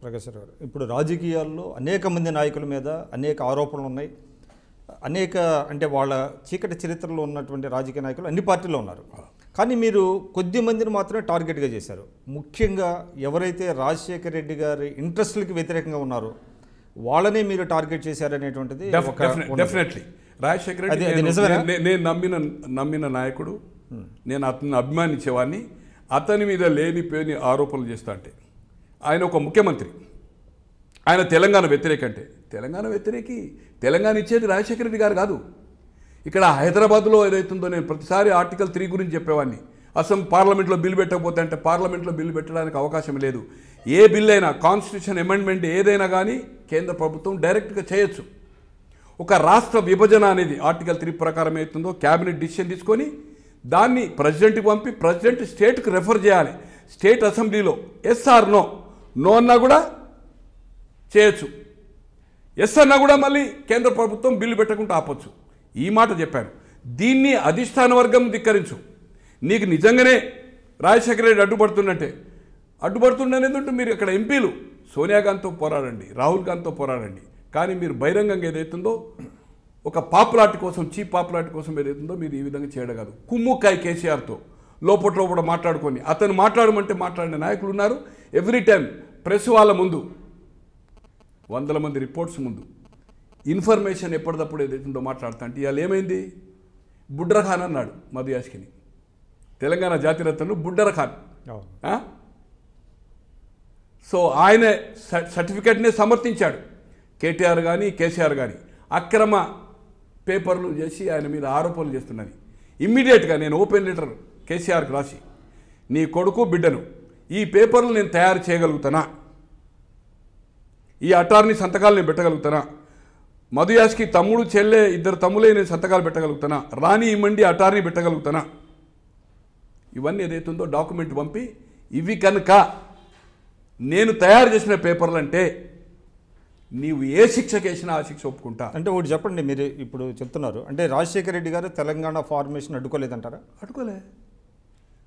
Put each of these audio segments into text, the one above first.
ప్రకాష్ గారు, ఇప్పుడు రాజకీయాల్లో అనేక మంది నాయకుల మీద అనేక ఆరోపణలు ఉన్నాయి. అనేక అంటే వాళ్ళ చీకటి చరిత్రలో ఉన్నటువంటి రాజకీయ నాయకులు అన్ని పార్టీల్లో ఉన్నారు. కానీ మీరు కొద్ది మందిని మాత్రమే టార్గెట్గా చేశారు. ముఖ్యంగా ఎవరైతే రాజశేఖర రెడ్డి గారి ఇంట్రెస్ట్లకి వ్యతిరేకంగా ఉన్నారో వాళ్ళనే మీరు టార్గెట్ చేశారనేటువంటిది డెఫినెట్లీ. రాజశేఖర రెడ్డి నేను నమ్మిన నాయకుడు, నేను అతన్ని అభిమానించేవాడిని. అతని మీద లేనిపోని ఆరోపణలు చేస్తా అంటే ఆయన ఒక ముఖ్యమంత్రి, ఆయన తెలంగాణ వ్యతిరేక అంటే తెలంగాణ వ్యతిరేకి. తెలంగాణ ఇచ్చేది రాజశేఖర రెడ్డి గారు కాదు. ఇక్కడ హైదరాబాద్లో ఏదైతుందో నేను ప్రతిసారి ఆర్టికల్ 3 గురించి చెప్పేవాడిని. అసెంబ్లీ పార్లమెంట్లో బిల్లు పెట్టకపోతే అంటే పార్లమెంట్లో బిల్లు పెట్టడానికి అవకాశం లేదు. ఏ బిల్ అయినా కాన్స్టిట్యూషన్ అమెండ్మెంట్ ఏదైనా కానీ కేంద్ర ప్రభుత్వం డైరెక్ట్గా చేయొచ్చు. ఒక రాష్ట్ర విభజన అనేది ఆర్టికల్ 3 ప్రకారం అవుతుందో క్యాబినెట్ డిసిషన్ తీసుకొని దాన్ని ప్రెసిడెంట్కి పంపి ప్రెసిడెంట్ స్టేట్కి రెఫర్ చేయాలి. స్టేట్ అసెంబ్లీలో ఎస్ ఆర్ నో అన్నా కూడా చేయొచ్చు. ఎస్ అన్నా కూడా మళ్ళీ కేంద్ర ప్రభుత్వం బిల్లు పెట్టకుండా ఆపొచ్చు. ఈ మాట చెప్పాను. దీన్ని అధిష్టాన వర్గం ధిక్కరించు. నీకు నిజంగానే రాజశేఖర రెడ్డి అడ్డుపడుతుండనేదంటూ మీరు ఇక్కడ ఎంపీలు సోనియా గాంధీతో పోరాడండి, రాహుల్ గాంధీతో పోరాడండి. కానీ మీరు బహిరంగంగా ఏదైతుందో ఒక పాపులారిటీ కోసం, చీప్ పాపులారిటీ కోసం ఏదైతుందో మీరు ఈ విధంగా చేయడం కాదు. కుమ్ముక్కాయ కేసీఆర్తో లోపల మాట్లాడుకొని అతను మాట్లాడమంటే మాట్లాడిన నాయకులు ఉన్నారు. ఎవ్రీ టైం ప్రెస్ వాళ్ళ ముందు 100 మంది రిపోర్ట్స్ ముందు ఇన్ఫర్మేషన్ ఎప్పటికప్పుడు ఏదైతుందో మాట్లాడుతా అంటే ఇవాళ ఏమైంది? బుడ్రఖాన్ అన్నాడు మధు యాష్కిని, తెలంగాణ జాతిరత్నను బుడ్డరఖాన్. సో ఆయన సర్టిఫికెట్నే సమర్థించాడు. కేటీఆర్ కానీ కేసీఆర్ కానీ అక్రమ పేపర్లు చేసి ఆయన మీద ఆరోపణలు చేస్తున్నది. ఇమ్మీడియట్గా నేను ఓపెన్ లెటర్ కేసీఆర్కి రాసి, నీ కొడుకు బిడ్డను ఈ పేపర్లు నేను తయారు చేయగలుగుతానా, ఈ అటార్నీ సంతకాలు నేను పెట్టగలుగుతానా, మధు యాష్కి తమ్ముడు చెల్లె 2 తమ్ములే నేను సంతకాలు పెట్టగలుగుతానా, రాణి ఇమ్మండి అటార్నీ పెట్టగలుగుతానా, ఇవన్నీ ఏదైతుందో డాక్యుమెంట్ పంపి ఇవి కనుక నేను తయారు చేసిన పేపర్లు అంటే నీవు ఏ శిక్ష కేసినా ఆ శిక్ష ఒప్పుకుంటా. అంటే ఒకటి చెప్పండి, మీరు ఇప్పుడు చెప్తున్నారు అంటే రాజశేఖర రెడ్డి గారు తెలంగాణ ఫార్మేషన్ అడ్డుకోలేదంటారా? అడ్డుకోలే.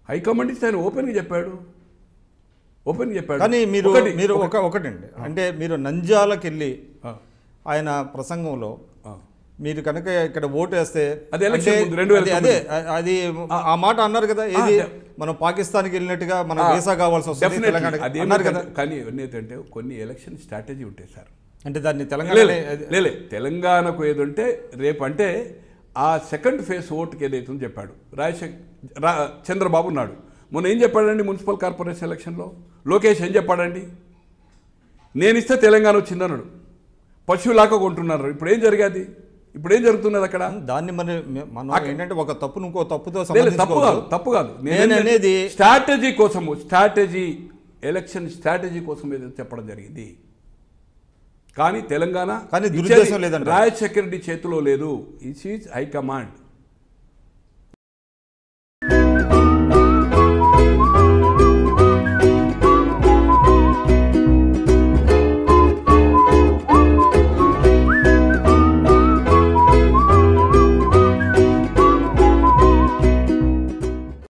హైకమాండ్ ఇస్తే ఆయన ఓపెన్గా చెప్పాడు. కానీ మీరు ఒకటండి, అంటే మీరు నంద్యాలకు వెళ్ళి ఆయన ప్రసంగంలో మీరు కనుక ఇక్కడ ఓటు వేస్తే అది ఆ మాట అన్నారు కదా, ఏది మనం పాకిస్తాన్కి వెళ్ళినట్టుగా మనం వీసా కావాల్సి వస్తుంది అన్నారు కదా. కానీ ఏంటంటే కొన్ని ఎలక్షన్ స్ట్రాటజీ ఉంటాయి సార్. అంటే దాన్ని తెలంగాణకు ఏదంటే రేపు అంటే ఆ సెకండ్ ఫేజ్ ఓటుకి ఏదైతుందో చెప్పాడు చంద్రబాబు నాయుడు. మొన్న ఏం చెప్పాడండి మున్సిపల్ కార్పొరేషన్ ఎలక్షన్లో? లోకేష్ ఏం చెప్పాడండి? నేను ఇస్తే తెలంగాణ వచ్చిందన్నాడు. పశువులాగా కొంటున్నారు. ఇప్పుడు ఏం జరిగేది? ఇప్పుడు ఏం జరుగుతున్నది అక్కడ? దాన్ని మనం ఏంటంటే ఒక తప్పును ఇంకో తప్పుతో తప్పు కాదు అనేది స్ట్రాటజీ ఎలక్షన్ స్ట్రాటజీ కోసం ఏదో చెప్పడం జరిగింది. కానీ తెలంగాణ దురుద్దేశం లేదండి, రాజశేఖర రెడ్డి చేతిలో లేదు. It is high command.